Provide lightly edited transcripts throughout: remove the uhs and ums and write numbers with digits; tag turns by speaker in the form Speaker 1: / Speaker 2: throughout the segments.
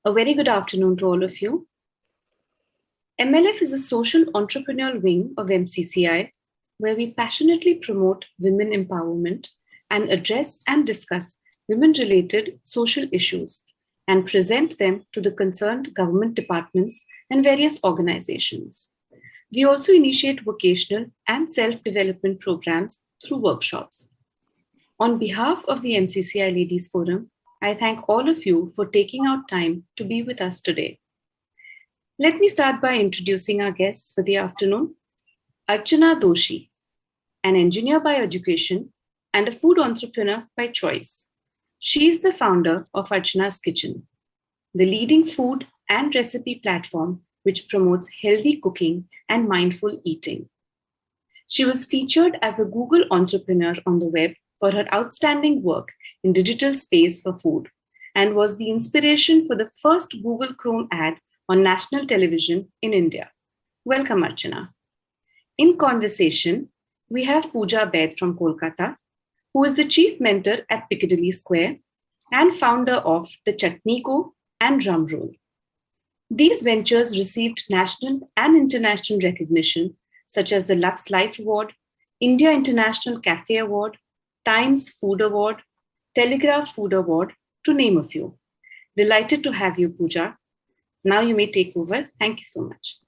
Speaker 1: A very good afternoon to all of you. MLF is a social entrepreneurial wing of MCCI, where we passionately promote women empowerment and address and discuss women-related social issues and present them to the concerned government departments and various organizations. We also initiate vocational and self-development programs through workshops. On behalf of the MCCI Ladies Forum, I thank all of you for taking out time to be with us today. Let me start by introducing our guests for the afternoon. Archana Doshi, an engineer by education and a food entrepreneur by choice. She is the founder of Archana's Kitchen, the leading food and recipe platform which promotes healthy cooking and mindful eating. She was featured as a Google entrepreneur on the web for her outstanding work in digital space for food and was the inspiration for the first Google Chrome ad on national television in India. Welcome, Archana. In conversation, we have Pooja Baid from Kolkata, who is the chief mentor at Piccadilly Square and founder of the Chutney Co and Drum Roll. These ventures received national and international recognition, such as the Lux Life Award, India International Cafe Award, Times Food Award, Telegraph Food Award, to name a few. Delighted to have you, Pooja. Now you may take over. Thank you so much.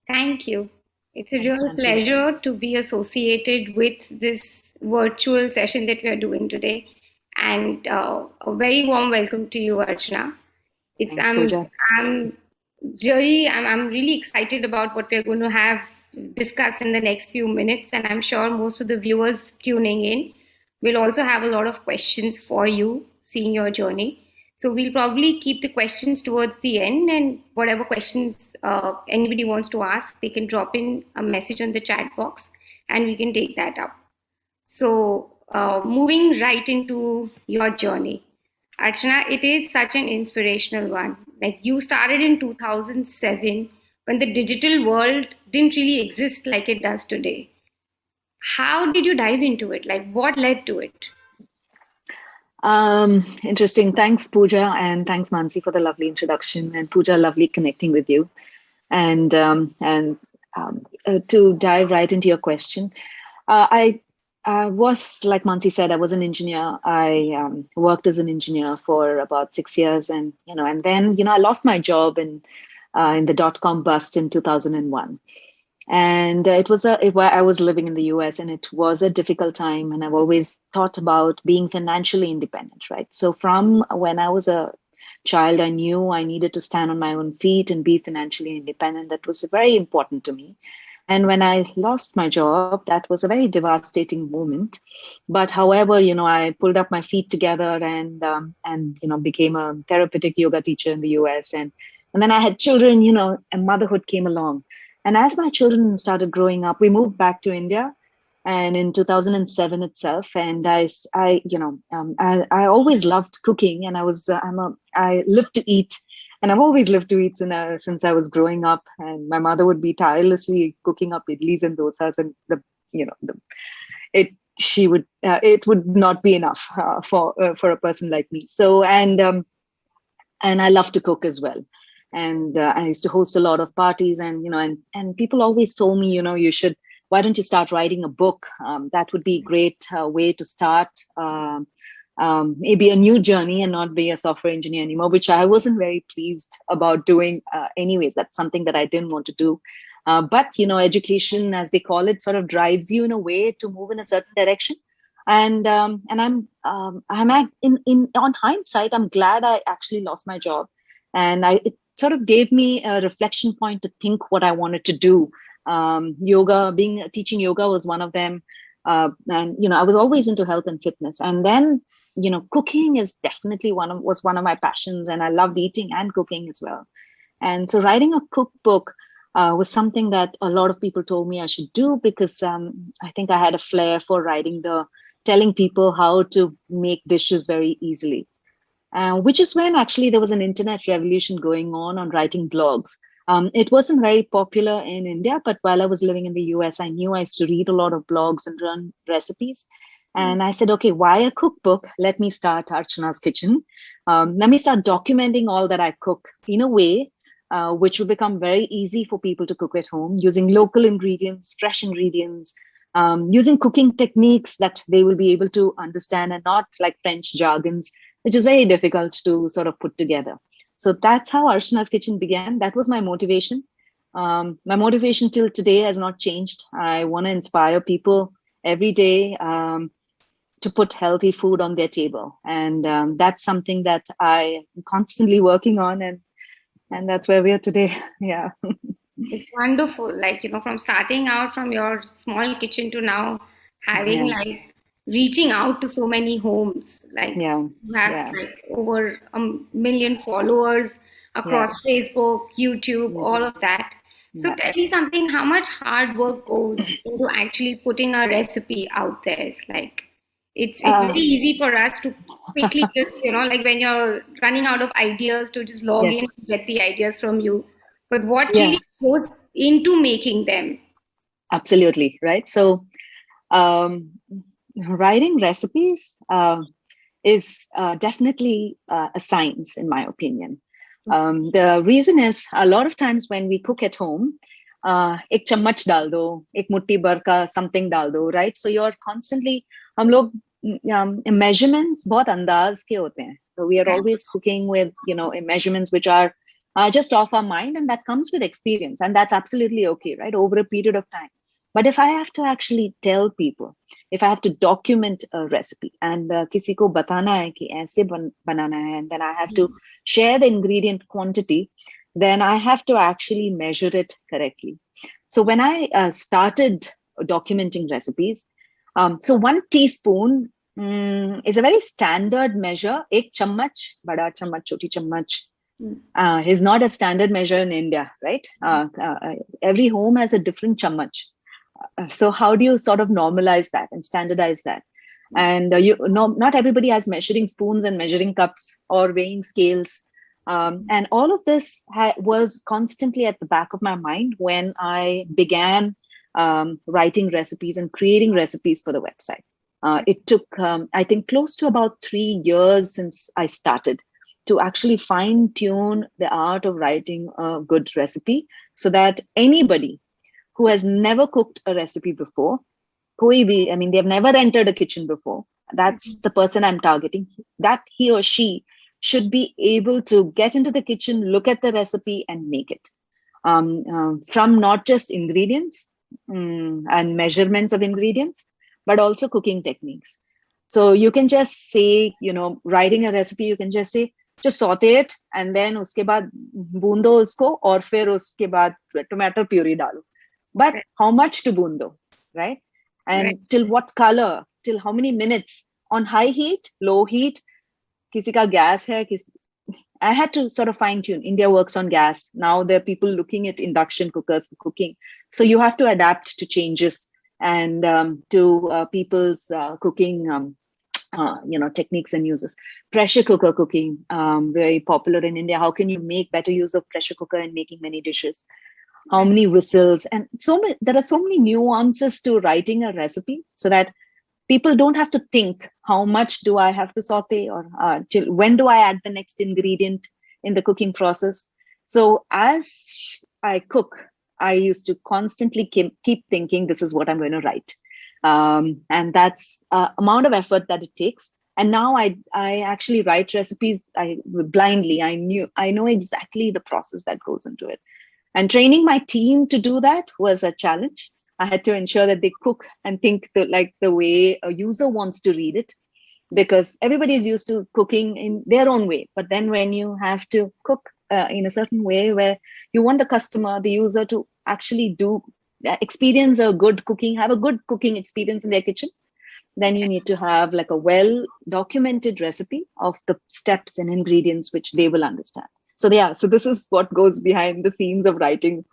Speaker 2: Thank you. It's a real pleasure to be associated with this virtual session that we are doing today. And a very warm welcome to you, Archana. I'm really excited about what we're going to have discuss in the next few minutes, and I'm sure most of the viewers tuning in will also have a lot of questions for you, seeing your journey. So we'll probably keep the questions towards the end, and whatever questions anybody wants to ask, they can drop in a message on the chat box and we can take that up. So moving right into your journey, Archana, it is such an inspirational one. Like, you started in 2007 when the digital world didn't really exist like it does today. How did you dive into it? Like, what led to it?
Speaker 3: Interesting. Thanks, Pooja, and thanks, Manasi, for the lovely introduction. And Pooja, lovely connecting with you. And to dive right into your question, I was, like Mansi said, I was an engineer. I worked as an engineer for about 6 years, and then I lost my job in the dot-com bust in 2001. And I was living in the US, and it was a difficult time. And I've always thought about being financially independent, right? So from when I was a child, I knew I needed to stand on my own feet and be financially independent. That was very important to me. And when I lost my job, that was a very devastating moment. But however, I pulled up my feet together and became a therapeutic yoga teacher in the US. And then I had children, and motherhood came along. And as my children started growing up, we moved back to India, and in 2007 itself. And I always loved cooking, and I live to eat, and I've always lived to eat since I was growing up. And my mother would be tirelessly cooking up idlis and dosas, and it would not be enough for a person like me. So and I love to cook as well. And I used to host a lot of parties, and people always told me, why don't you start writing a book? That would be a great way to start maybe a new journey and not be a software engineer anymore, which I wasn't very pleased about doing anyways. That's something that I didn't want to do. But, education, as they call it, sort of drives you in a way to move in a certain direction. And on hindsight, I'm glad I actually lost my job. And it sort of gave me a reflection point to think what I wanted to do. Teaching yoga was one of them. And, I was always into health and fitness. And then, cooking is definitely was one of my passions, and I loved eating and cooking as well. And so writing a cookbook was something that a lot of people told me I should do, because I think I had a flair for telling people how to make dishes very easily. Which is when actually there was an internet revolution going on writing blogs. It wasn't very popular in India, but while I was living in the US, I knew I used to read a lot of blogs and run recipes. And I said, okay, why a cookbook? Let me start Archana's Kitchen. Let me start documenting all that I cook in a way which will become very easy for people to cook at home, using local ingredients, fresh ingredients, using cooking techniques that they will be able to understand, and not like French jargons, which is very difficult to sort of put together. So that's how Archana's Kitchen began. That was my motivation. My motivation till today has not changed. I want to inspire people every day to put healthy food on their table. And that's something that I am constantly working on. And that's where we are today. Yeah.
Speaker 2: It's wonderful. Like, from starting out from your small kitchen to now having reaching out to so many homes. Like you have like over 1 million followers across Facebook, YouTube, all of that. So tell me something, how much hard work goes into actually putting a recipe out there? Like it's very easy for us to quickly just, like when you're running out of ideas, to just log in and get the ideas from you. But what really goes into making them?
Speaker 3: Absolutely, right? So writing recipes is definitely a science, in my opinion. The reason is, a lot of times when we cook at home, ek chammach dal do, ek mutti bhar ka something dal do, right? So you're constantly, hum log measurements bahut andaz ke hote hain. So we are always cooking with, measurements which are just off our mind, and that comes with experience, and that's absolutely okay, right? Over a period of time. But if I have to actually tell people, if I have to document a recipe and kisi ko batana hai ki aise banana hai, and then I have to share the ingredient quantity, then I have to actually measure it correctly. So when I started documenting recipes, so 1 teaspoon is a very standard measure. Ek chammach, bada chammach, choti chammach, is not a standard measure in India, right? Every home has a different chammach. So how do you sort of normalize that and standardize that? And not everybody has measuring spoons and measuring cups or weighing scales. And all of this was constantly at the back of my mind when I began writing recipes and creating recipes for the website. It took, I think, close to about 3 years since I started to actually fine tune the art of writing a good recipe, so that anybody who has never cooked a recipe before, they've never entered a kitchen before, that's the person I'm targeting, that he or she should be able to get into the kitchen, look at the recipe and make it. From not just ingredients and measurements of ingredients, but also cooking techniques. So you can just say, writing a recipe, you can just say, just saute it and then uske baad boondo usko aur fir uske baad tomato puree dalo. But how much to boondo, right? And till what color, till how many minutes, on high heat, low heat, kisi ka gas hai, I had to sort of fine tune. India works on gas. Now there are people looking at induction cookers for cooking. So you have to adapt to changes and to people's cooking techniques and uses. Pressure cooker cooking, very popular in India. How can you make better use of pressure cooker in making many dishes? How many whistles? And there are so many nuances to writing a recipe, so that people don't have to think, how much do I have to saute, or when do I add the next ingredient in the cooking process? So as I cook, I used to constantly keep thinking, this is what I'm going to write. And that's amount of effort that it takes. And now I actually write recipes blindly. I know exactly the process that goes into it. And training my team to do that was a challenge. I had to ensure that they cook and think the way a user wants to read it, because everybody is used to cooking in their own way. But then when you have to cook in a certain way where you want the customer, the user, to actually experience have a good cooking experience in their kitchen, then you need to have like a well-documented recipe of the steps and ingredients which they will understand. So this is what goes behind the scenes of writing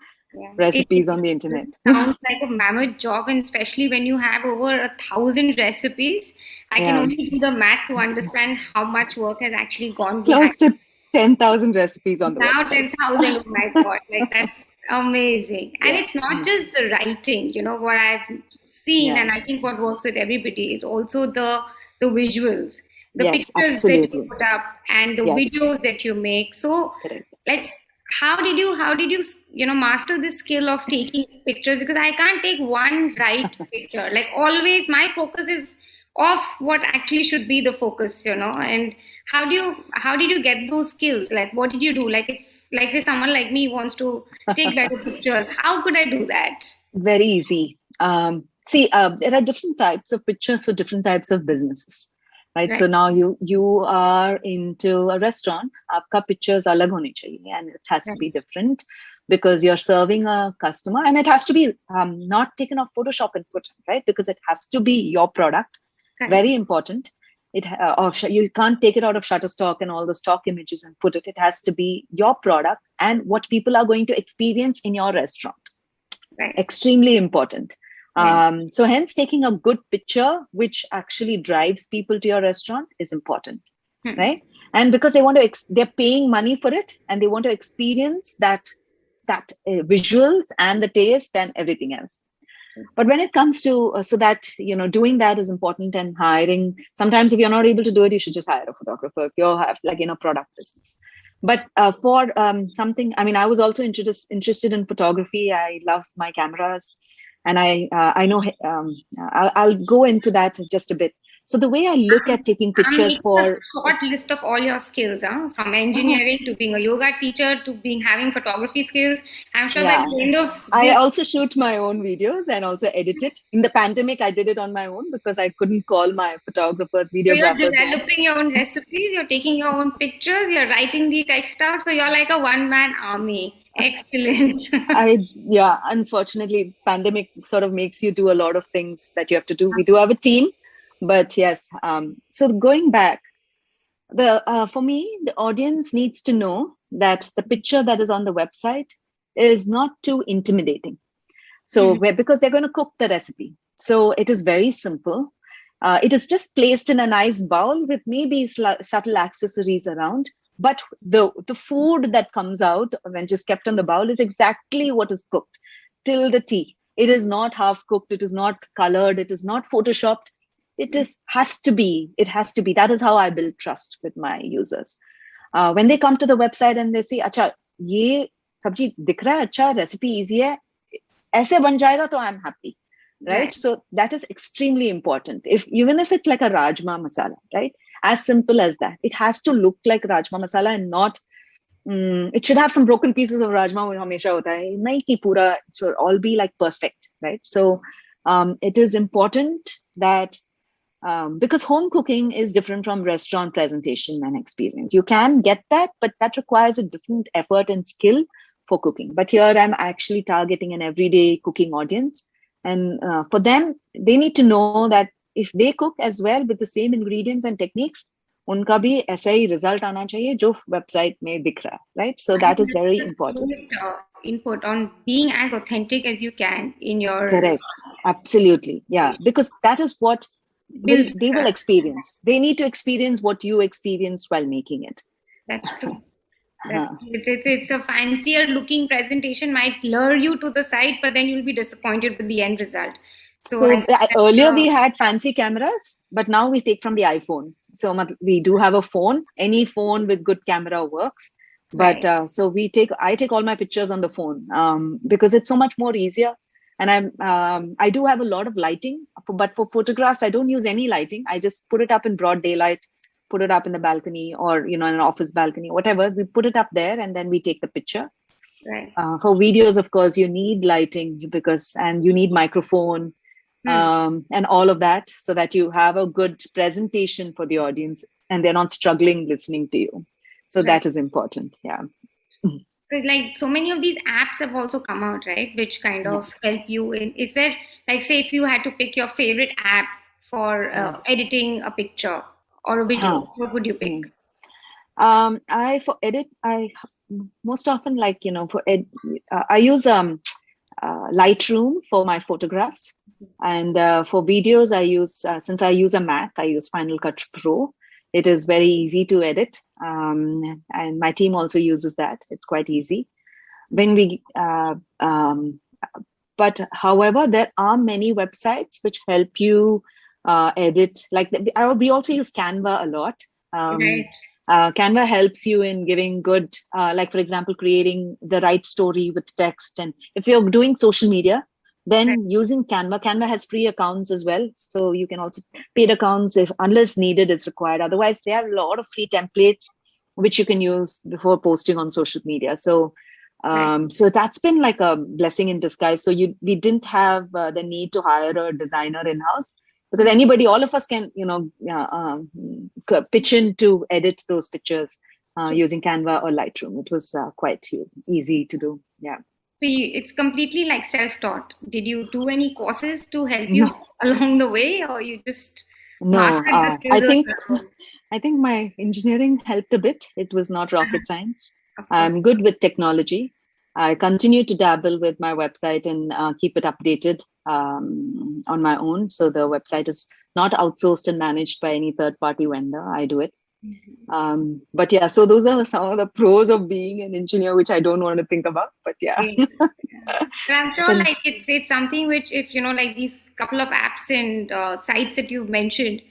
Speaker 3: recipes on the internet.
Speaker 2: It sounds like a mammoth job, and especially when you have over 1,000 recipes. I can only do the math to understand how much work has actually gone behind.
Speaker 3: Close to 10,000 recipes on the
Speaker 2: now
Speaker 3: website.
Speaker 2: 10,000, oh my God, that's amazing. And it's not just the writing. What I've seen, and I think what works with everybody is also the visuals, the
Speaker 3: Yes,
Speaker 2: pictures that you
Speaker 3: absolutely.
Speaker 2: put up, and the
Speaker 3: Yes.
Speaker 2: videos that you make. So,
Speaker 3: Correct.
Speaker 2: like, how did you master this skill of taking pictures? Because I can't take one right picture. Like, always, my focus is off what actually should be the focus, and how did you get those skills? Like, what did you do? Like, if, like, say someone like me wants to take better pictures, how could I do that?
Speaker 3: Very easy. See, there are different types of pictures for different types of businesses, right? So
Speaker 2: Right.
Speaker 3: now you are into a restaurant. Aapka pictures alag hone chahiye, and it has to be different because you're serving a customer, and it has to be not taken off Photoshop and put, right? Because it has to be your product.
Speaker 2: Correct.
Speaker 3: Very important. You can't take it out of Shutterstock and all the stock images and put it. It has to be your product and what people are going to experience in your restaurant.
Speaker 2: Right.
Speaker 3: Extremely important.
Speaker 2: Right.
Speaker 3: So hence taking a good picture which actually drives people to your restaurant is important, right? And because they want to they're paying money for it and they want to experience that visuals and the taste and everything else. But when it comes to so that doing that is important, and hiring, sometimes if you're not able to do it, you should just hire a photographer if you have product business. But for something, I mean, I was also interested in photography. I love my cameras, and I know I'll go into that just a bit. So the way I look at taking pictures
Speaker 2: a short list of all your skills, from engineering to being a yoga teacher to having photography skills. I'm sure by the end of this,
Speaker 3: I also shoot my own videos and also edit it. In the pandemic, I did it on my own because I couldn't call my photographers, videographers.
Speaker 2: So you're developing your own recipes, you're taking your own pictures, you're writing the text out. So you're like a one-man army. Excellent.
Speaker 3: Unfortunately, pandemic sort of makes you do a lot of things that you have to do. We do have a team. But yes, so going back, for me, the audience needs to know that the picture that is on the website is not too intimidating. So because they're going to cook the recipe. So it is very simple. It is just placed in a nice bowl with maybe subtle accessories around. But the food that comes out when just kept on the bowl is exactly what is cooked till the T. It is not half cooked. It is not colored. It is not photoshopped. It has to be. That is how I build trust with my users. When they come to the website and they say, "Acha, ye sabji dikh raha hai, acha recipe easy hai, aise ban jayega to I'm happy," right? So that is extremely important. Even if it's like a rajma masala, right? As simple as that. It has to look like rajma masala and not. It should have some broken pieces of rajma. Hamesha hota hai. Nahi ki pura. It should all be like perfect, right? So it is important that. Because home cooking is different from restaurant presentation and experience. You can get that, but that requires a different effort and skill for cooking. But here I'm actually targeting an everyday cooking audience. And for them, they need to know that if they cook as well with the same ingredients and techniques, unka bhi aisa hi result aana chahiye jo website mein dikh raha hai, right? So that is very important.
Speaker 2: Input on being as authentic as you can in your...
Speaker 3: Correct. Absolutely. Yeah. Because that is what they will experience. They need to experience what you experienced while making it.
Speaker 2: That's true. It's a fancier looking presentation might lure you to the site, but then you'll be disappointed with the end result.
Speaker 3: So earlier we had fancy cameras, but now we take from the iPhone. So we do have a phone. Any phone with good camera works. But so I take all my pictures on the phone because it's so much more easier. And I do have a lot of lighting, but for photographs, I don't use any lighting. I just put it up in broad daylight, put it up in the balcony or, in an office balcony, whatever. We put it up there and then we take the picture.
Speaker 2: Right.
Speaker 3: For videos, of course, you need lighting and you need microphone and all of that so that you have a good presentation for the audience and they're not struggling listening to you. So that is important. Yeah.
Speaker 2: So like so many of these apps have also come out, right? Which kind of help you in, is there, like, say if you had to pick your favorite app for editing a picture or a video, what would you pick?
Speaker 3: For edit, I most often I use Lightroom for my photographs, and for videos I use since I use a Mac, I use Final Cut Pro. It is very easy to edit, and my team also uses that. It's quite easy. When we, But however, there are many websites which help you edit. We also use Canva a lot.
Speaker 2: Right.
Speaker 3: Canva helps you in giving good, like for example, creating the right story with text. And if you're doing social media, then using Canva has free accounts as well. So you can also paid accounts if unless needed is required. Otherwise, they have a lot of free templates which you can use before posting on social media. So so that's been like a blessing in disguise. So we didn't have the need to hire a designer in-house, because all of us can, pitch in to edit those pictures using Canva or Lightroom. It was quite easy to do. Yeah.
Speaker 2: So it's completely like self-taught. Did you do any courses to help you
Speaker 3: No,
Speaker 2: along the way, or you just
Speaker 3: no.
Speaker 2: mastered the skills on your own?
Speaker 3: I think my engineering helped a bit. It was not rocket science.
Speaker 2: Of course.
Speaker 3: I'm good with technology. I continue to dabble with my website and keep it updated on my own. So the website is not outsourced and managed by any third-party vendor. I do it. But yeah, so those are some of the pros of being an engineer, which I don't want to think about. But yeah.
Speaker 2: But I'm sure like it's something which, if like these couple of apps and sites that you've mentioned,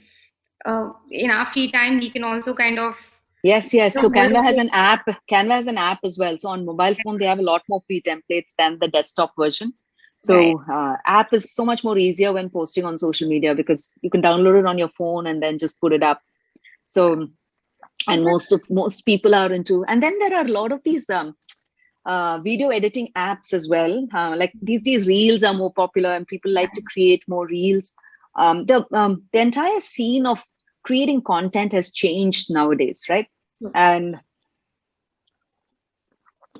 Speaker 2: in our free time we can also kind of
Speaker 3: Yes. So Canva has an app. Canva has an app as well. So on mobile phone, they have a lot more free templates than the desktop version. So app is so much more easier when posting on social media, because you can download it on your phone and then just put it up. So, and most people are into, and then there are a lot of these video editing apps as well. Like these days, reels are more popular and people like to create more reels. The entire scene of creating content has changed nowadays, right? And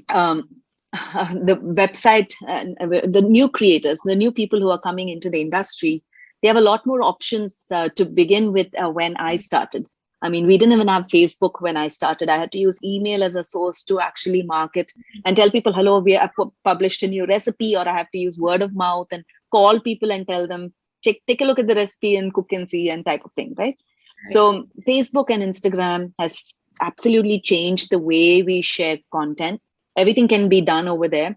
Speaker 3: the website, the new creators, the new people who are coming into the industry, they have a lot more options to begin with when I started. I mean, we didn't even have Facebook when I started. I had to use email as a source to actually market and tell people, hello, we have published a new recipe, or I have to use word of mouth and call people and tell them, take a look at the recipe and cook and see, and type of thing, right? So Facebook and Instagram has absolutely changed the way we share content. Everything can be done over there.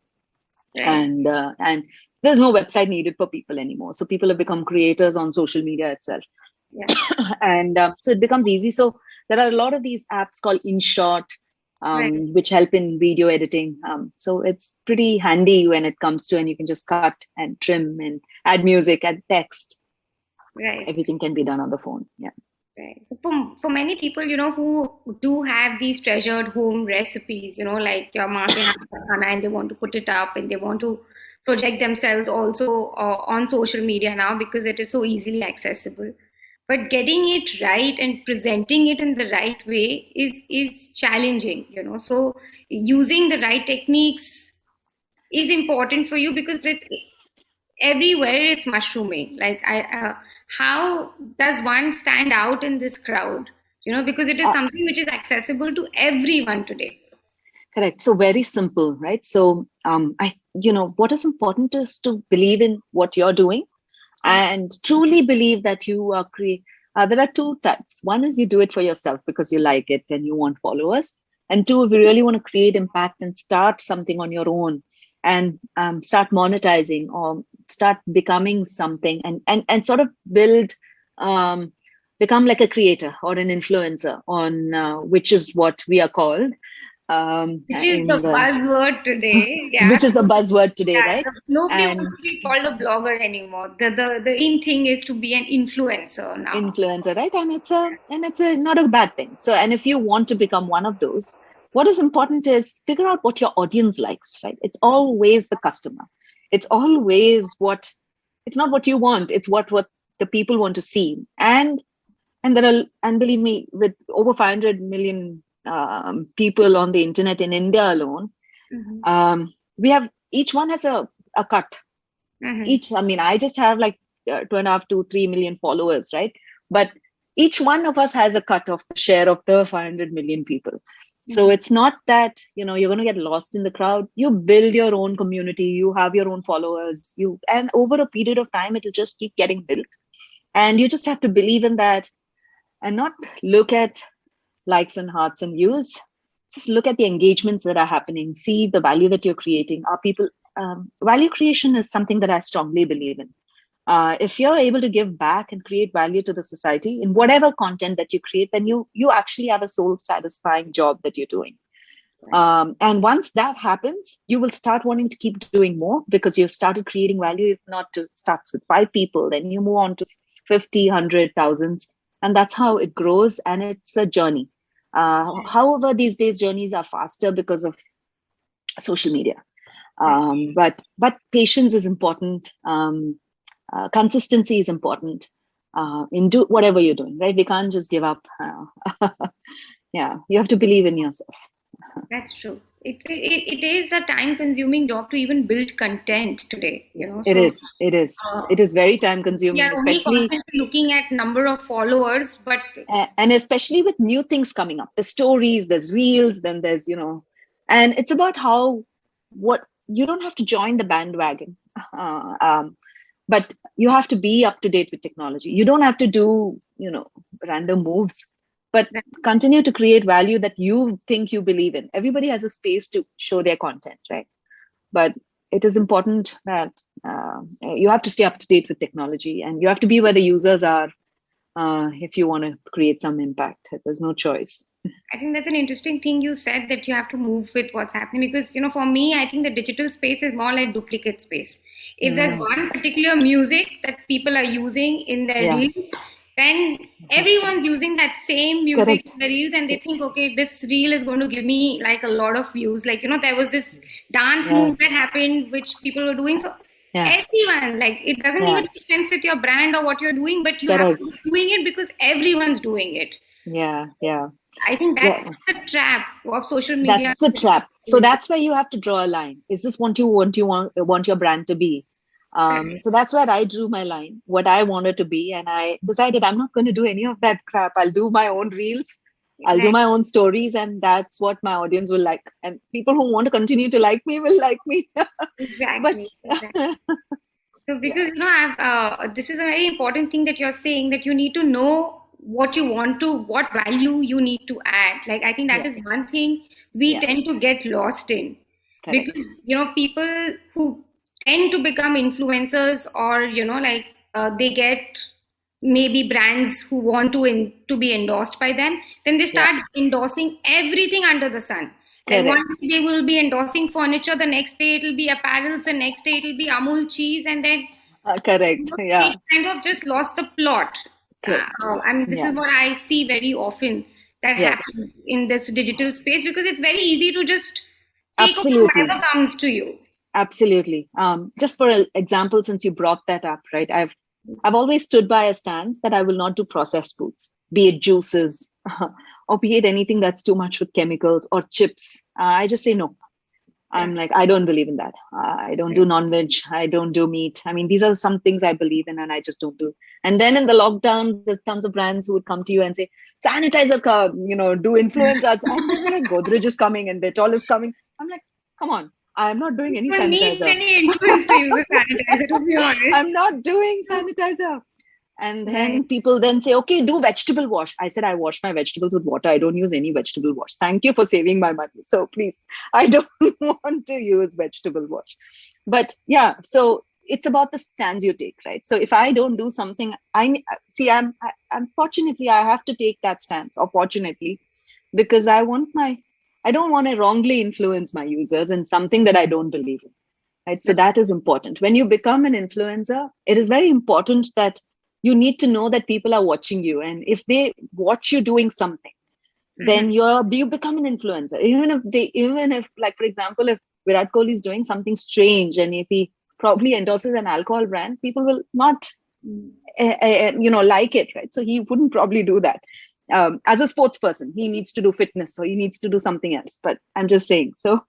Speaker 3: And there's no website needed for people anymore. So people have become creators on social media itself. And so it becomes easy. So there are a lot of these apps called InShot, which help in video editing. So it's pretty handy when it comes to, and you can just cut and trim and add music, add text. Everything can be done on the phone. Yeah.
Speaker 2: Right. For many people, who do have these treasured home recipes, like your Martin and they want to put it up and they want to project themselves also on social media now, because it is so easily accessible. But getting it right and presenting it in the right way is challenging, So using the right techniques is important for you, because it's everywhere it's mushrooming. Like how does one stand out in this crowd? Because it is something which is accessible to everyone today.
Speaker 3: Correct. So very simple, right? So what is important is to believe in what you're doing and truly believe that you are there are two types. One is you do it for yourself because you like it and you want followers. And two, if you really want to create impact and start something on your own and start monetizing or start becoming something and sort of become like a creator or an influencer on which is what we are called.
Speaker 2: Which is the buzzword today.
Speaker 3: Which is the buzzword today, right?
Speaker 2: Nobody wants to be called a blogger anymore. The in thing is to be an influencer now.
Speaker 3: Influencer, right? And it's not a bad thing. So, and if you want to become one of those, what is important is figure out what your audience likes, right? It's always the customer. It's always it's not what you want. It's what the people want to see. And believe me, with over 500 million people on the internet in India alone, we have, each one has a cut. I just have like 2.5 to 3 million followers, right? But each one of us has a cut of the share of the 500 million people. So it's not that, you're going to get lost in the crowd. You build your own community, you have your own followers, and over a period of time, it'll just keep getting built. And you just have to believe in that and not look at likes and hearts and views. Just look at the engagements that are happening, see the value that you're creating. Are people value creation is something that I strongly believe in. If you're able to give back and create value to the society in whatever content that you create, then you actually have a soul satisfying job that you're doing. And once that happens, you will start wanting to keep doing more because you've started creating value. If not, to starts with 5 people, then you move on to 50, 100, thousands. And that's how it grows. And it's a journey. However, these days journeys are faster because of social media. But patience is important. Consistency is important in do whatever you're doing, right? We can't just give up. Yeah, you have to believe in yourself.
Speaker 2: That's true. It is a time-consuming job to even build content today.
Speaker 3: It is very time-consuming,
Speaker 2: yeah,
Speaker 3: especially
Speaker 2: only constantly looking at number of followers, but
Speaker 3: and especially with new things coming up. There's stories, there's reels, then there's and it's about what you don't have to join the bandwagon, but you have to be up to date with technology. You don't have to do random moves, but continue to create value that you think you believe in. Everybody has a space to show their content, right? But it is important that you have to stay up to date with technology, and you have to be where the users are if you want to create some impact. There's no choice.
Speaker 2: I think that's an interesting thing you said, that you have to move with what's happening, because for me, I think the digital space is more like duplicate space. If there's one particular music that people are using in their reels, then everyone's using that same music in the reels, and they think, okay, this reel is going to give me like a lot of views. Like, there was this dance move that happened, which people were doing. So everyone, like, it doesn't even make sense with your brand or what you're doing, but you have to be doing it because everyone's doing it.
Speaker 3: Yeah.
Speaker 2: I think that's the trap of social media.
Speaker 3: That's the trap. So that's where you have to draw a line. Is this what you want your brand to be? So that's where I drew my line, what I wanted to be. And I decided I'm not going to do any of that crap. I'll do my own reels. I'll do my own stories. And that's what my audience will like. And people who want to continue to like me will like me.
Speaker 2: Exactly. So because, this is a very important thing that you're saying, that you need to know what you want to, what value you need to add. Like, I think that is one thing we tend to get lost in.
Speaker 3: Correct.
Speaker 2: Because, people who tend to become influencers, or, they get maybe brands who want to be endorsed by them, then they start endorsing everything under the sun. Like, one day they will be endorsing furniture, the next day it'll be apparels, the next day it'll be Amul cheese, and then
Speaker 3: they
Speaker 2: kind of just lost the plot. This is what I see very often that happens in this digital space, because it's very easy to just take over whatever comes to you.
Speaker 3: Absolutely. Just for example, since you brought that up, right? I've always stood by a stance that I will not do processed foods, be it juices or be it anything that's too much with chemicals or chips. I just say no. I'm like, I don't believe in that. I don't do non-veg. I don't do meat. I mean, these are some things I believe in and I just don't do. And then in the lockdown, there's tons of brands who would come to you and say, sanitizer, do influencers. And then like, Godrej is coming and Dettol is coming. I'm like, come on. I'm not doing any sanitizer.
Speaker 2: You don't need any influence to use a sanitizer, to be honest.
Speaker 3: I'm not doing sanitizer. And then people then say, okay, do vegetable wash. I said, I wash my vegetables with water. I don't use any vegetable wash. Thank you for saving my money. So please, I don't want to use vegetable wash. But yeah, so it's about the stance you take, right? So if I don't do something, unfortunately, I have to take that stance, or fortunately, because I don't want to wrongly influence my users in something that I don't believe in, right? So that is important. When you become an influencer, it is very important that you need to know that people are watching you. And if they watch you doing something, then you become an influencer. Even if, like, for example, if Virat Kohli is doing something strange and if he probably endorses an alcohol brand, people will not, like it, right? So he wouldn't probably do that. As a sports person, he needs to do fitness, so he needs to do something else. But I'm just saying, so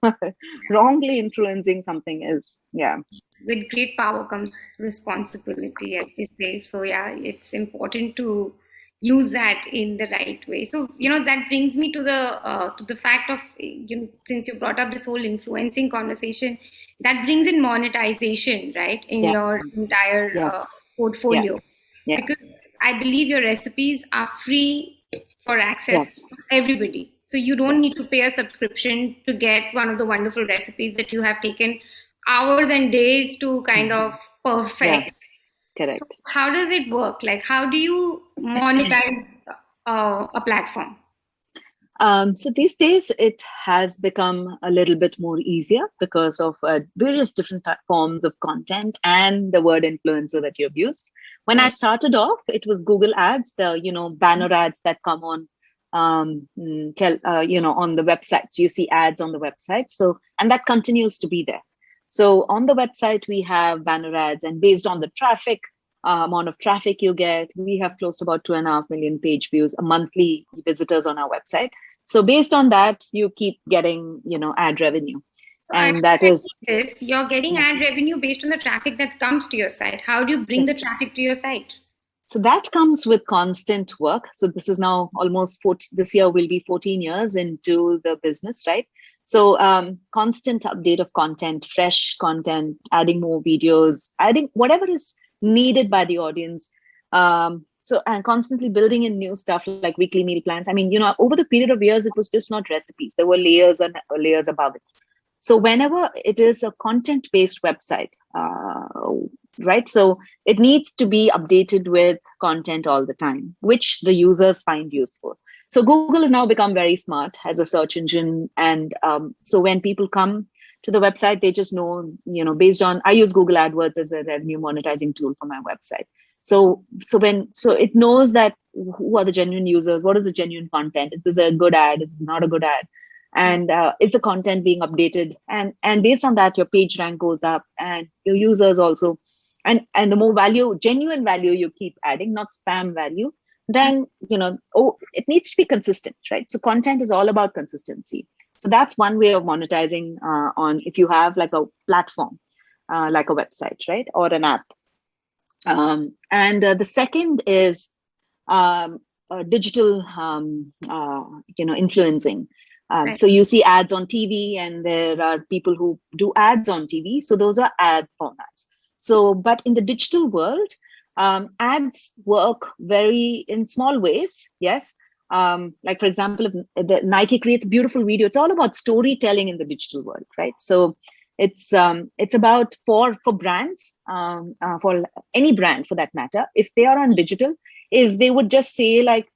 Speaker 3: wrongly influencing something is,
Speaker 2: with great power comes responsibility, as they say. So it's important to use that in the right way. So that brings me to the fact of, since you brought up this whole influencing conversation, that brings in monetization, right, in your entire portfolio. Because I believe your recipes are free for access to everybody. So you don't need to pay a subscription to get one of the wonderful recipes that you have taken hours and days to kind of perfect.
Speaker 3: Yeah, correct.
Speaker 2: So how does it work? Like, how do you monetize a platform?
Speaker 3: So these days it has become a little bit more easier because of various different forms of content and the word influencer that you've used. When I started off, it was Google ads, the banner ads that come on on the websites. You see ads on the website. So, and that continues to be there. So on the website, we have banner ads, and based on the traffic, amount of traffic you get, we have close to about 2.5 million page views, a monthly visitors on our website. So based on that, you keep getting, ad revenue.
Speaker 2: So
Speaker 3: and that is
Speaker 2: this, you're getting ad revenue based on the traffic that comes to your site. How do you bring the traffic to your site?
Speaker 3: So that comes with constant work. So this is now almost this year will be 14 years into the business, right? So constant update of content, fresh content, adding more videos, adding whatever is needed by the audience. And constantly building in new stuff like weekly meal plans. I mean, over the period of years, it was just not recipes. There were layers and layers above it. So whenever it is a content-based website, right? So it needs to be updated with content all the time, which the users find useful. So Google has now become very smart as a search engine. And so when people come to the website, they just know, based on, I use Google AdWords as a revenue monetizing tool for my website. So it knows that who are the genuine users, what is the genuine content, is this a good ad, is it not a good ad, and is the content being updated, and based on that your page rank goes up and your users also, and the more genuine value you keep adding, not spam value, then it needs to be consistent, right? So content is all about consistency. So that's one way of monetizing on if you have like a platform like a website, right, or an app. And the second is digital, influencing. Right. So you see ads on TV, and there are people who do ads on TV. So those are ad formats. So, but in the digital world, ads work very in small ways. Yes. Like for example, if the Nike creates a beautiful video, it's all about storytelling in the digital world, right? So it's about for brands, for any brand for that matter, if they are on digital, if they would just say like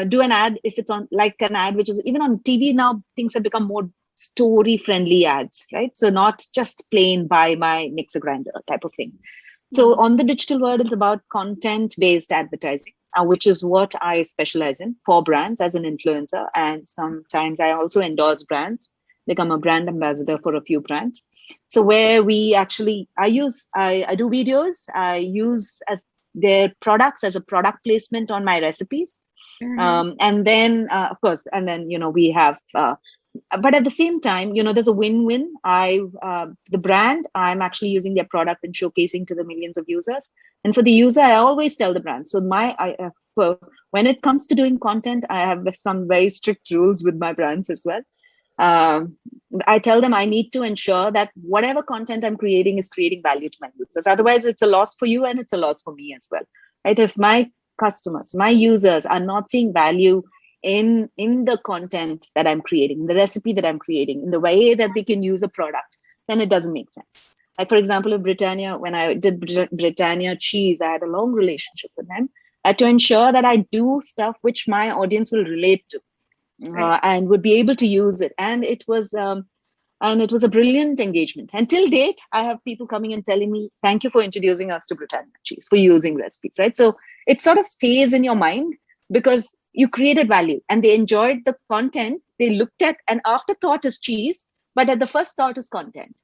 Speaker 3: do an ad, if it's on like an ad which is even on TV now, things have become more story friendly ads, right? So not just plain buy my mixer grinder type of thing. So on the digital world, it's about content based advertising, which is what I specialize in for brands as an influencer, and sometimes I also endorse brands, become a brand ambassador for a few brands. So where we actually, I do videos, I use as their products as a product placement on my recipes. And then, of course, and then, we have, but at the same time, there's a win-win. The brand, I'm actually using their product and showcasing to the millions of users. And for the user, I always tell the brand. So when it comes to doing content, I have some very strict rules with my brands as well. I tell them I need to ensure that whatever content I'm creating is creating value to my users. Otherwise, it's a loss for you and it's a loss for me as well, right? If my customers, my users are not seeing value in the content that I'm creating, the recipe that I'm creating, in the way that they can use a product, then it doesn't make sense. Like for example, if Britannia, when I did Britannia cheese, I had a long relationship with them. I had to ensure that I do stuff which my audience will relate to. And would be able to use it, and it was a brilliant engagement. Until date, I have people coming and telling me, "Thank you for introducing us to Britannia cheese, for using recipes." Right, so it sort of stays in your mind because you created value, and they enjoyed the content. They looked at an afterthought is cheese, but at the first thought is content.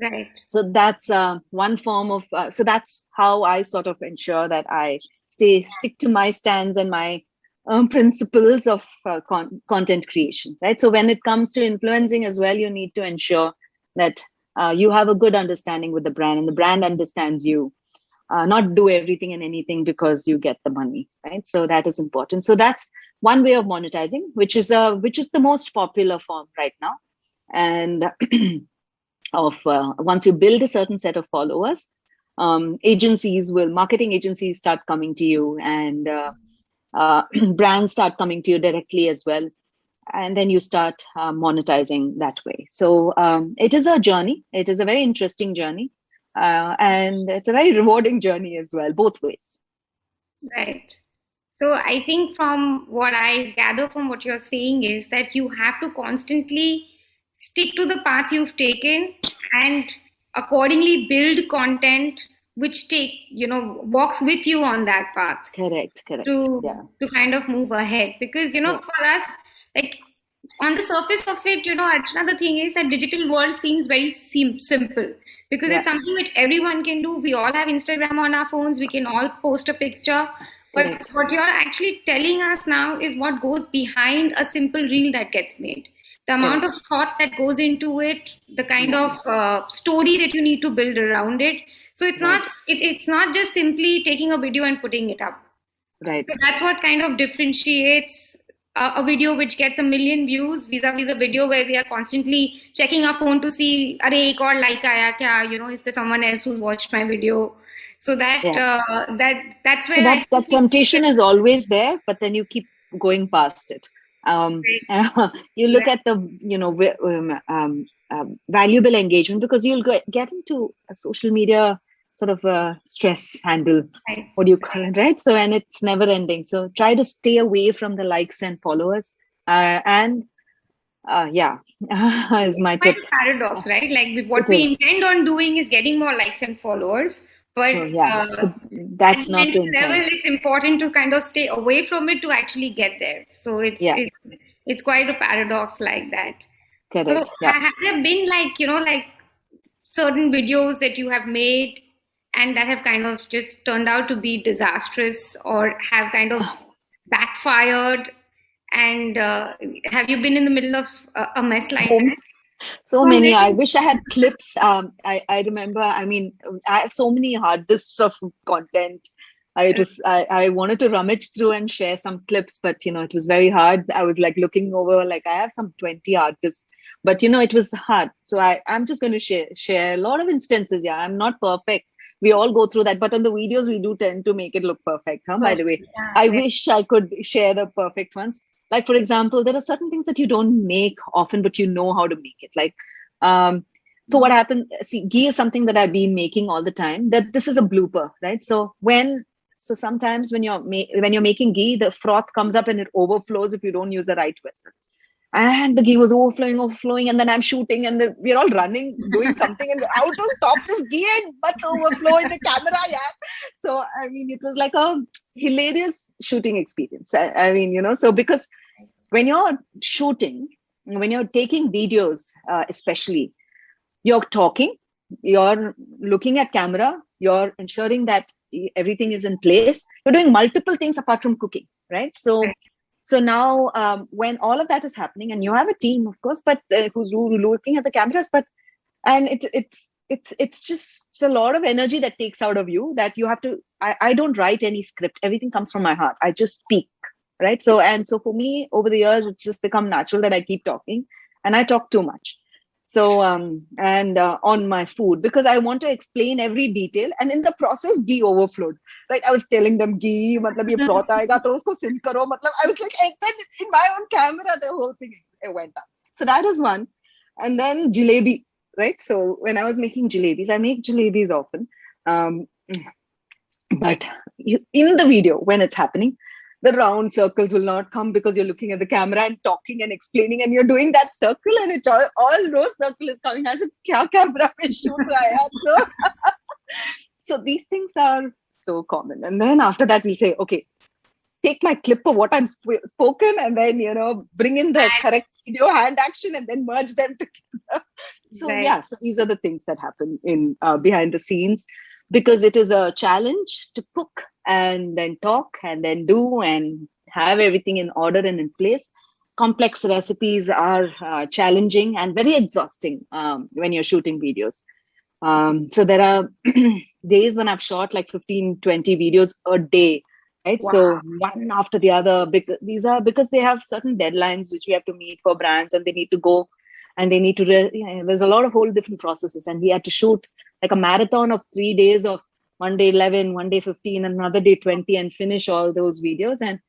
Speaker 2: Right.
Speaker 3: So that's one form of. So that's how I sort of ensure that I stick to my stance and my principles of content creation, right? So when it comes to influencing as well, you need to ensure that you have a good understanding with the brand, and the brand understands you. Not do everything and anything because you get the money, right? So that is important. So that's one way of monetizing, which is the most popular form right now. And once you build a certain set of followers, marketing agencies start coming to you, and brands start coming to you directly as well. and then you start monetizing that way. So it is a journey. It is a very interesting journey. And it's a very rewarding journey as well, both ways.
Speaker 2: Right. So I think from what I gather from what you're saying is that you have to constantly stick to the path you've taken and accordingly build content which walks with you on that path.
Speaker 3: Correct.
Speaker 2: To kind of move ahead. Because, for us, like on the surface of it, Archana, the thing is that digital world seems very simple because it's something which everyone can do. We all have Instagram on our phones. We can all post a picture. But what you're actually telling us now is what goes behind a simple reel that gets made. The amount of thought that goes into it, the kind of story that you need to build around it. So it's not just simply taking a video and putting it up.
Speaker 3: Right.
Speaker 2: So that's what kind of differentiates a video which gets 1 million views vis-a-vis a video where we are constantly checking our phone to see, "Arey, ek aur like aaya kya? Is there someone else who's watched my video?" So that's where
Speaker 3: that temptation is always there, but then you keep going past it. You look at the valuable engagement, because you'll get into a social media sort of a stress handle.
Speaker 2: Right.
Speaker 3: What do you call it, right? So, and it's never ending. So try to stay away from the likes and followers. Is my tip.
Speaker 2: Quite a paradox, right? Like what we intend on doing is getting more likes and followers. But
Speaker 3: so that's not the intent.
Speaker 2: Level, it's important to kind of stay away from it to actually get there. So it's quite a paradox like that.
Speaker 3: Correct.
Speaker 2: So have there been like certain videos that you have made and that have kind of just turned out to be disastrous or have kind of backfired? And have you been in the middle of a mess like that?
Speaker 3: So many. I wish I had clips. I remember, I have so many hard disks of content. I wanted to rummage through and share some clips, but it was very hard. I was like looking over, like I have some 20 artists, but it was hard. So I'm just going to share a lot of instances. Yeah, I'm not perfect. We all go through that, but on the videos we do tend to make it look perfect. By the way, I wish I could share the perfect ones. Like, for example, there are certain things that you don't make often, but you know how to make it. Like, so what happened? See, ghee is something that I've been making all the time. That this is a blooper, right? So sometimes when you're making ghee, the froth comes up and it overflows if you don't use the right vessel. And the ghee was overflowing, and then I'm shooting, and we're all running, doing something, and how to stop this ghee and but overflow in the camera, So it was like a hilarious shooting experience. So because when you're shooting, when you're taking videos, especially, you're talking, you're looking at camera, you're ensuring that everything is in place. You're doing multiple things apart from cooking, right? So now, when all of that is happening, and you have a team, of course, but who's looking at the cameras, and it's just a lot of energy that takes out of you that you have to. I don't write any script. Everything comes from my heart. I just speak, right? So for me, over the years, it's just become natural that I keep talking, and I talk too much. So on my food, because I want to explain every detail, and in the process, ghee overflowed. Like I was telling them, ghee, matlab ye froth aayega, to usko sim karo. I was like, and then in my own camera, the whole thing went up. So that is one. And then jalebi, right? So when I was making jalebis, I make jalebis often. But in the video, when it's happening, the round circles will not come because you're looking at the camera and talking and explaining, and you're doing that circle, and it all those circle is coming. I said, "Kya camera mein shoot raha hai?" So these things are so common. And then after that, we'll say, "Okay, take my clip of what I'm spoken, and then bring in the correct video, hand action, and then merge them together." So so these are the things that happen in behind the scenes, because it is a challenge to cook and then talk and then do and have everything in order and in place. Complex recipes are challenging and very exhausting when you're shooting videos. So there are days when I've shot like 15, 20 videos a day, right? Wow. So one after the other, because they have certain deadlines which we have to meet for brands, and they need to go and they need to, there's a lot of whole different processes, and we had to shoot like a marathon of 3 days of one day 11, one day 15, and another day 20, and finish all those videos. And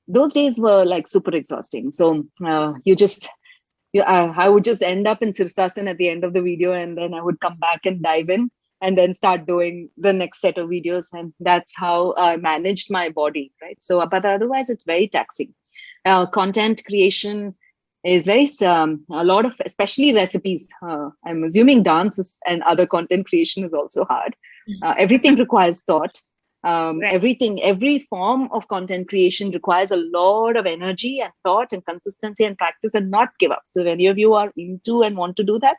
Speaker 3: those days were like super exhausting. So I would just end up in Sirsasana at the end of the video, and then I would come back and dive in and then start doing the next set of videos. And that's how I managed my body, right? So, but otherwise it's very taxing. Content creation is very, a lot of, especially recipes. I'm assuming dance and other content creation is also hard. Everything requires thought.
Speaker 2: Right.
Speaker 3: Every form of content creation requires a lot of energy and thought and consistency and practice, and not give up. So if any of you are into and want to do that,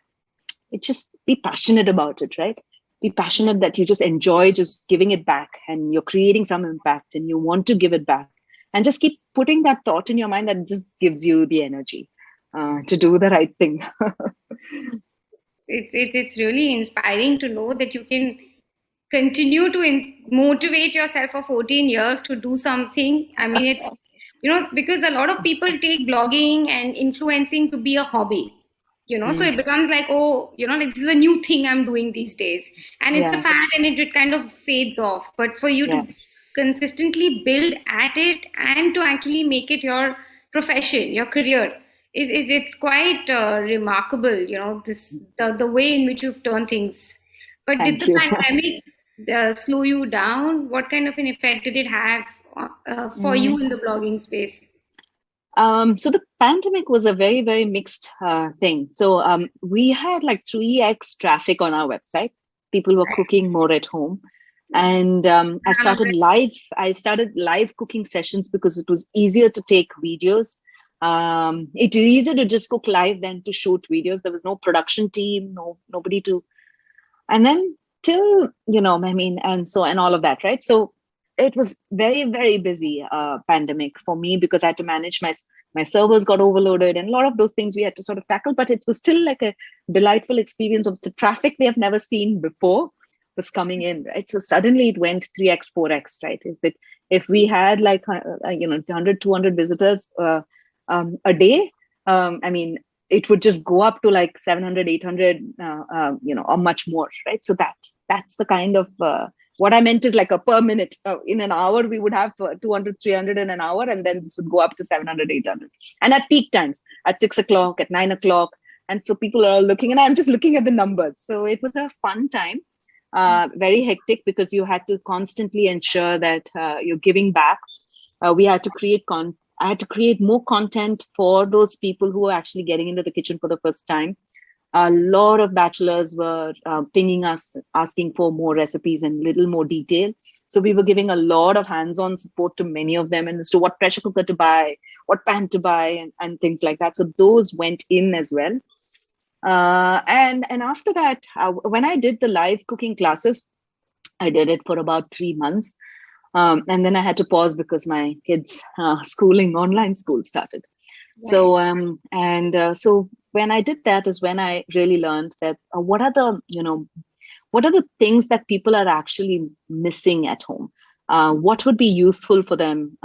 Speaker 3: it just be passionate about it, right? Be passionate that you just enjoy just giving it back, and you're creating some impact and you want to give it back, and just keep putting that thought in your mind that just gives you the energy to do the right thing.
Speaker 2: It's really inspiring to know that you can continue to motivate yourself for 14 years to do something. I mean, it's, because a lot of people take blogging and influencing to be a hobby, so it becomes like, oh, like this is a new thing I'm doing these days. And it's a fad, and it kind of fades off. But for you to consistently build at it and to actually make it your profession, your career, it's quite remarkable, the way in which you've done things. But did
Speaker 3: Thank
Speaker 2: the
Speaker 3: you.
Speaker 2: pandemic slow you down? What kind of an effect did it have for you in the blogging space?
Speaker 3: So the pandemic was a very, very mixed thing. So we had like 3x traffic on our website. People were cooking more at home. And I started live cooking sessions because it was easier to take videos. It was easier to just cook live than to shoot videos. There was no production team, nobody to, and then till, and all of that, right? So it was very, very busy pandemic for me, because I had to manage my servers got overloaded, and a lot of those things we had to sort of tackle. But it was still like a delightful experience of the traffic we have never seen before was coming in, right? So suddenly it went 3x, 4x, right? If we had like 100, 200 visitors a day, it would just go up to like 700, 800, or much more, right? So that's the kind of what I meant is like a per minute. In an hour, we would have 200, 300 in an hour, and then this would go up to 700, 800. And at peak times, at 6 o'clock, at 9 o'clock. And so people are looking, and I'm just looking at the numbers. So it was a fun time, very hectic, because you had to constantly ensure that you're giving back. We had to I had to create more content for those people who are actually getting into the kitchen for the first time. A lot of bachelors were pinging us, asking for more recipes and little more detail. So we were giving a lot of hands-on support to many of them, and as to what pressure cooker to buy, what pan to buy, and things like that. So those went in as well. And after that, when I did the live cooking classes, I did it for about 3 months. And then I had to pause because my kids' online school started. Right. So when I did that is when I really learned that what are the things that people are actually missing at home? What would be useful for them?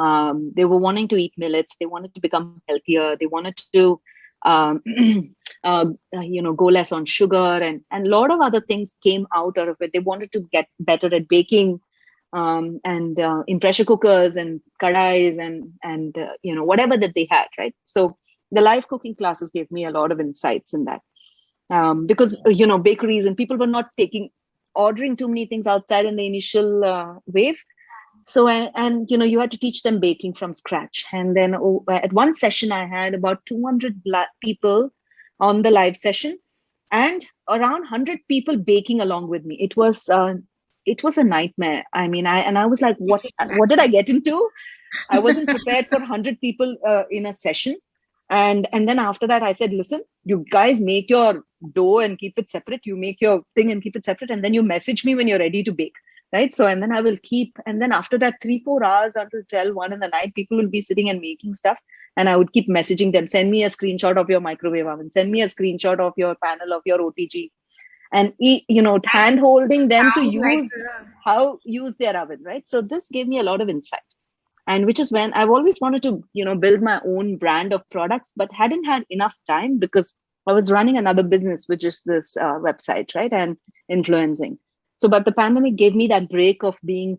Speaker 3: They were wanting to eat millets. They wanted to become healthier. They wanted to go less on sugar, and a lot of other things came out of it. They wanted to get better at baking. In pressure cookers and kadais and whatever that they had, right? So the live cooking classes gave me a lot of insights in that, because bakeries and people were not ordering too many things outside in the initial wave. So you had to teach them baking from scratch. And then at one session I had about 200 people on the live session, and around 100 people baking along with me. It was a nightmare. I mean, I was like, what did I get into? I wasn't prepared for 100 people in a session. And then after that, I said, listen, you guys make your dough and keep it separate. You make your thing and keep it separate. And then you message me when you're ready to bake, right? So, and then I will keep, and then after that, 3-4 hours until 12, 1 in the night, people will be sitting and making stuff. And I would keep messaging them, send me a screenshot of your microwave oven, send me a screenshot of your panel of your OTG. And hand holding them to use their oven, right? So this gave me a lot of insight, and which is when I've always wanted to build my own brand of products, but hadn't had enough time because I was running another business, which is this website, right, and influencing. So, but the pandemic gave me that break from being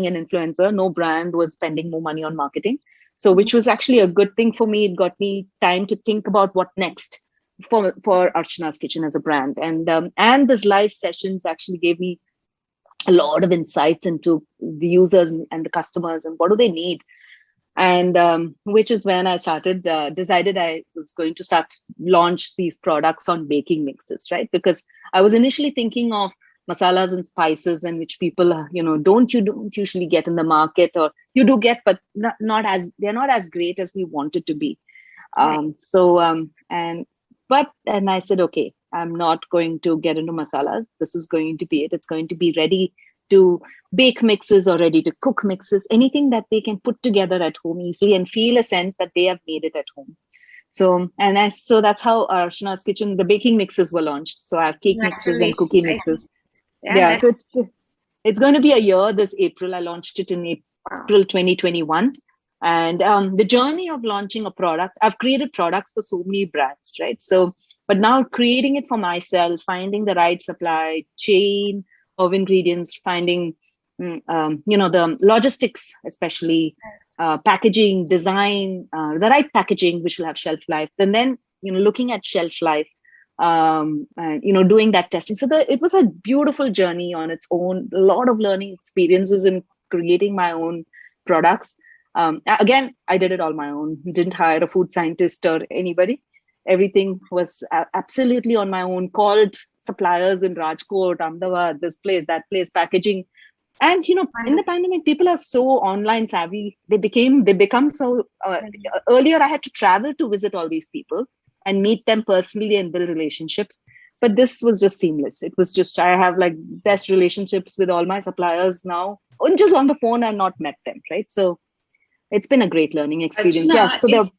Speaker 3: an influencer. No brand was spending more money on marketing. So, which was actually a good thing for me. It got me time to think about what next for Archana's Kitchen as a brand. And this live sessions actually gave me a lot of insights into the users and the customers and what do they need. And which is when I decided I was going to start launch these products on baking mixes, right? Because I was initially thinking of masalas and spices, and which people don't usually get in the market, or you do get, but they're not as great as we want it to be. And I said, okay, I'm not going to get into masalas. This is going to be it. It's going to be ready to bake mixes or ready to cook mixes, anything that they can put together at home easily and feel a sense that they have made it at home. So that's how Archana's Kitchen, the baking mixes were launched. So our cake mixes and cookie mixes. So it's going to be a year this April. I launched it in April 2021. And the journey of launching a product, I've created products for so many brands, right? So, but now creating it for myself, finding the right supply chain of ingredients, finding, the logistics, especially packaging, design, the right packaging, which will have shelf life. And then, looking at shelf life, doing that testing. So it was a beautiful journey on its own, a lot of learning experiences in creating my own products. Again, I did it all my own. Didn't hire a food scientist or anybody. Everything was absolutely on my own. Called suppliers in Rajkot, Ahmedabad, this place, that place, packaging. And in the pandemic, people are so online savvy. They become so. Earlier, I had to travel to visit all these people and meet them personally and build relationships. But this was just seamless. It was just, I have like best relationships with all my suppliers now, just on the phone. I've not met them, right? So it's been a great learning experience.
Speaker 1: Archana, so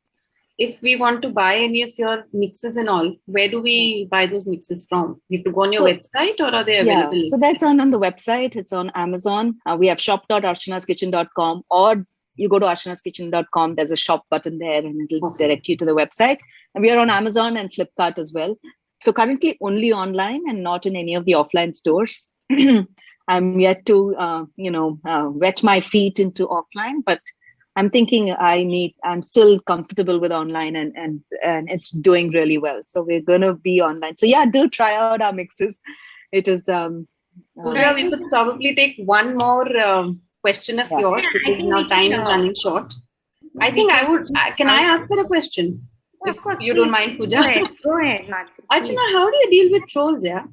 Speaker 1: if we want to buy any of your mixes and all, where do we buy those mixes from? You have to go on your website, or are they available?
Speaker 3: Yeah, so that's on the website. It's on Amazon. We have shop.archanaskitchen.com, or you go to archanaskitchen.com. There's a shop button there, and it'll direct you to the website. And we are on Amazon and Flipkart as well. So currently only online and not in any of the offline stores. I'm yet to, wet my feet into offline, but I'm thinking I'm still comfortable with online, and it's doing really well. So we're going to be online. So yeah, do try out our mixes. It is.
Speaker 1: Pooja, we could probably take one more question of yours, because now time is running short. I think I would. Can I ask her a question?
Speaker 2: Of course,
Speaker 1: you don't mind, Pooja?
Speaker 2: Go ahead, Manasi.
Speaker 1: Archana, how do you deal with trolls? Yeah,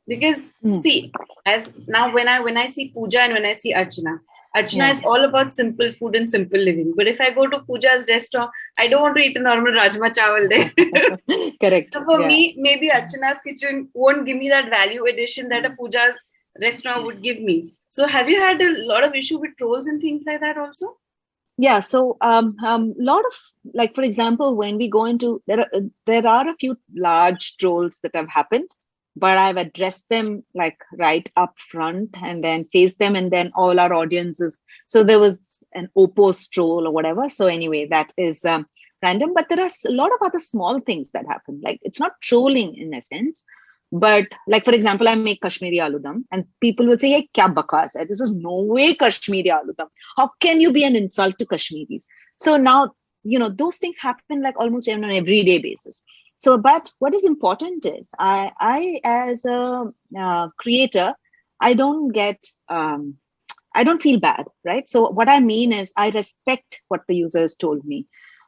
Speaker 1: because see, as now when I see Pooja and when I see Archana is all about simple food and simple living. But if I go to Pooja's restaurant, I don't want to eat a normal rajma chawal there.
Speaker 3: Correct.
Speaker 1: So for me, maybe Archana's Kitchen won't give me that value addition that a Pooja's restaurant would give me. So have you had a lot of issue with trolls and things like that also?
Speaker 3: Yeah. So lot of, like, for example, when we go into, there are a few large trolls that have happened, but I've addressed them like right up front and then faced them, and then all our audiences. So there was an opposed troll or whatever. So anyway, that is random, but there are a lot of other small things that happen. Like, it's not trolling in a sense, but like, for example, I make Kashmiri aloo dum, and people will say, hey, kya bakas hai? This is no way Kashmiri aloo dum. How can you be an insult to Kashmiris? So now, those things happen like almost on an everyday basis. So, but what is important is I as a creator, I don't feel bad, right? So what I mean is I respect what the user has told me.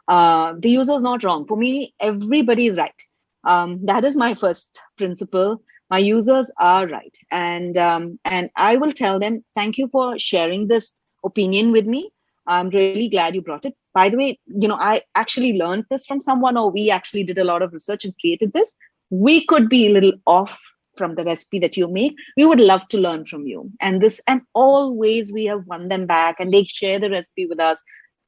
Speaker 3: The user is not wrong. For me, everybody is right. That is my first principle. My users are right. And I will tell them, thank you for sharing this opinion with me. I'm really glad you brought it. By the way, I actually learned this from someone, or we actually did a lot of research and created this. We could be a little off from the recipe that you make. We would love to learn from you. And always we have won them back, and they share the recipe with us.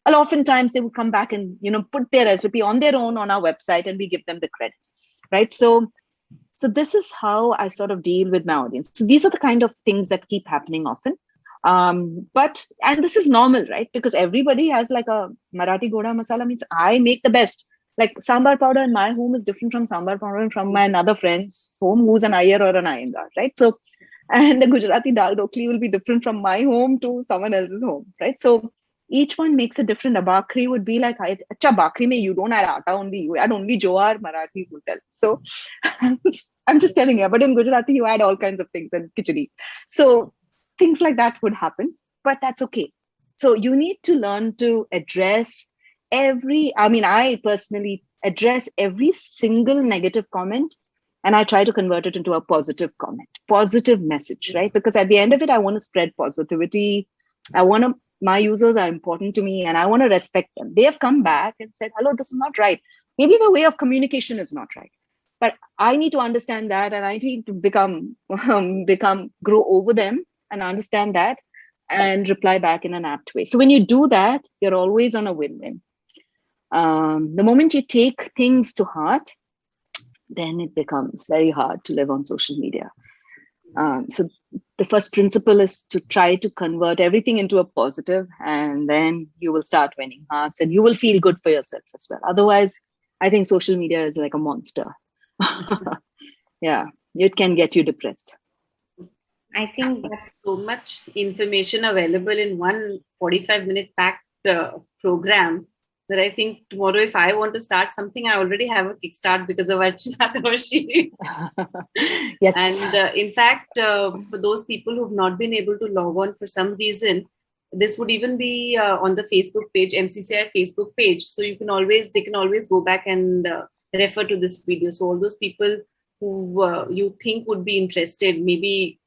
Speaker 3: And oftentimes they would come back and, put their recipe on their own on our website, and we give them the credit, right? So this is how I sort of deal with my audience. So these are the kind of things that keep happening often. And this is normal, right? Because everybody has like a Marathi Goda masala, means I make the best. Like, sambar powder in my home is different from sambar powder from my another friend's home who's an Iyer or an Iyengar, right? So and the Gujarati dal dhokli will be different from my home to someone else's home, right? So each one makes a different. A bakri would be like, acha bakri mein you don't add atta only, you add only jowar, Marathis will tell. So I'm just telling you, but in Gujarati you add all kinds of things and khichdi. So things like that would happen, but that's okay. So you need to learn to address I personally address every single negative comment, and I try to convert it into a positive comment, positive message, right? Because at the end of it, I want to spread positivity. My users are important to me and I want to respect them. They have come back and said, hello, this is not right. Maybe the way of communication is not right, but I need to understand that, and I need to grow over them and understand that and reply back in an apt way. So when you do that, you're always on a win-win. The moment you take things to heart, then it becomes very hard to live on social media. So the first principle is to try to convert everything into a positive, and then you will start winning hearts and you will feel good for yourself as well. Otherwise, I think social media is like a monster. Yeah, it can get you depressed.
Speaker 1: I think that's so much information available in one 45-minute packed program that I think tomorrow, if I want to start something, I already have a kickstart because of Archana Doshi.
Speaker 3: Yes.
Speaker 1: And in fact, for those people who've not been able to log on for some reason, this would even be on the Facebook page, MCCI Facebook page. So they can always go back and refer to this video. So all those people who you think would be interested, maybe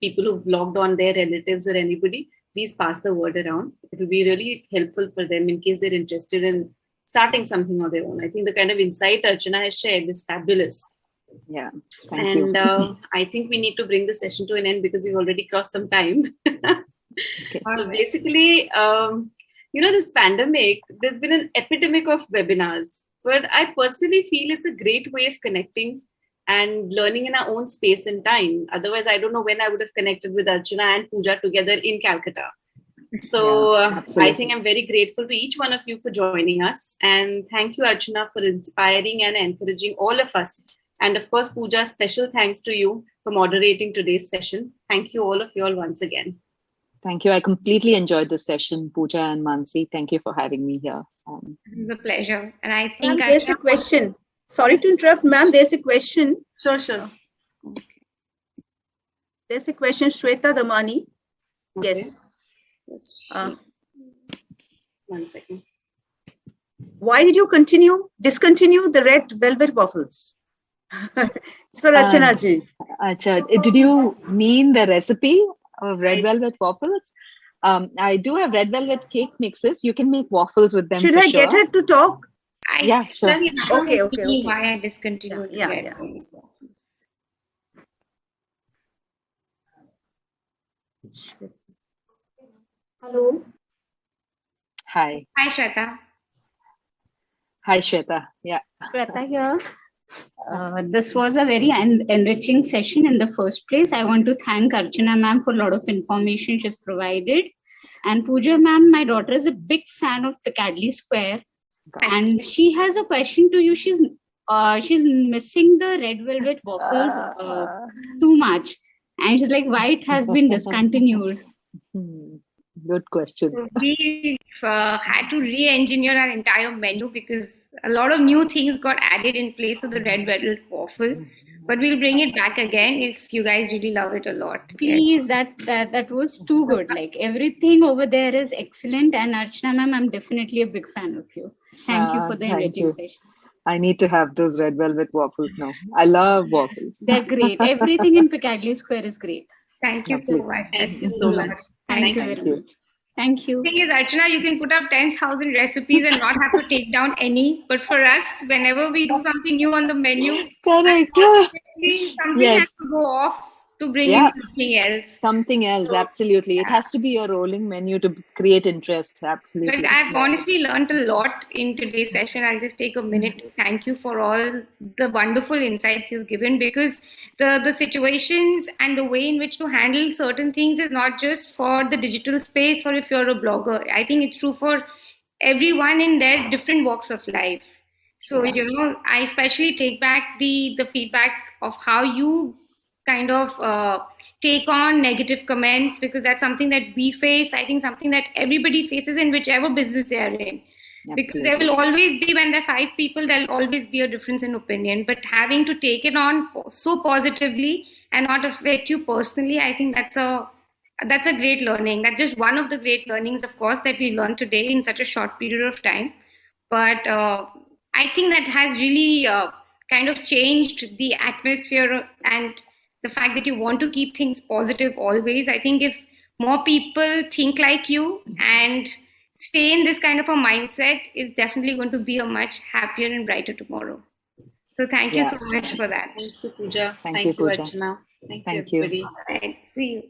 Speaker 1: people who've logged on, their relatives or anybody, please pass the word around. It will be really helpful for them in case they're interested in starting something on their own. I think the kind of insight Archana has shared is fabulous.
Speaker 3: Yeah.
Speaker 1: Thank you. I think we need to bring the session to an end because we've already crossed some time. Okay. So basically, this pandemic, there's been an epidemic of webinars, but I personally feel it's a great way of connecting and learning in our own space and time. Otherwise, I don't know when I would have connected with Archana and Pooja together in Calcutta. So I think I'm very grateful to each one of you for joining us. And thank you, Archana, for inspiring and encouraging all of us. And of course, Pooja, special thanks to you for moderating today's session. Thank you all of you all once again.
Speaker 3: Thank you. I completely enjoyed this session, Pooja and Manasi. Thank you for having me here.
Speaker 2: It was a pleasure. And I think
Speaker 4: there's a question. Sorry to interrupt, ma'am. There's a question.
Speaker 1: Sure.
Speaker 4: Okay. There's a question, Shweta Damani. Okay. Yes.
Speaker 1: 1 second.
Speaker 4: Why did you discontinue the red velvet waffles? It's for Archana ji.
Speaker 3: Did you mean the recipe of red velvet waffles? I do have red velvet cake mixes. You can make waffles with them.
Speaker 4: Should I get her to talk?
Speaker 3: Yeah, sure.
Speaker 4: Okay.
Speaker 2: Why I discontinued.
Speaker 4: Yeah.
Speaker 5: Hello.
Speaker 3: Hi.
Speaker 2: Hi, Shweta.
Speaker 3: Hi, Shweta. Yeah.
Speaker 5: Shweta here. This was a very enriching session in the first place. I want to thank Archana ma'am for a lot of information she's provided. And Pooja ma'am, my daughter is a big fan of Piccadilly Square. And she has a question to you. She's missing the red velvet waffles too much. And she's like, why it has been discontinued?
Speaker 3: Good question.
Speaker 2: So we had to re-engineer our entire menu because a lot of new things got added in place of the red velvet waffle. But we'll bring it back again if you guys really love it a lot.
Speaker 5: Please, that was too good. Like everything over there is excellent. And Archana ma'am, I'm definitely a big fan of you. Thank you for the enriching session.
Speaker 3: I need to have those red velvet waffles now. I love waffles.
Speaker 5: They're great. Everything in Piccadilly Square is great.
Speaker 2: Thank you so much.
Speaker 1: Thank you so much.
Speaker 5: Thank you very much. Thank you.
Speaker 2: The thing is, Archana, you can put up 10,000 recipes and not have to take down any. But for us, whenever we do something new on the menu,
Speaker 3: correct.
Speaker 2: Something has to go off to bring in something else.
Speaker 3: Something else, absolutely. It has to be a rolling menu to create interest, absolutely.
Speaker 2: But I've honestly learned a lot in today's session. I'll just take a minute to thank you for all the wonderful insights you've given, because the situations and the way in which to handle certain things is not just for the digital space or if you're a blogger. I think it's true for everyone in their different walks of life. So, I especially take back the feedback of how you kind of take on negative comments, because that's something that we face. I think something that everybody faces in whichever business they are in. Because there will always be, when there are 5 people, there'll always be a difference in opinion. But having to take it on so positively and not affect you personally, I think that's a great learning. That's just one of the great learnings, of course, that we learned today in such a short period of time. But I think that has really kind of changed the atmosphere, and the fact that you want to keep things positive always. I think if more people think like you and stay in this kind of a mindset, it's definitely going to be a much happier and brighter tomorrow. So thank you so much for that.
Speaker 1: Thank you, Pooja.
Speaker 3: Thank you, Pooja.
Speaker 1: Archana. Thank you,
Speaker 3: Thank you.
Speaker 1: everybody.
Speaker 2: All right. See you.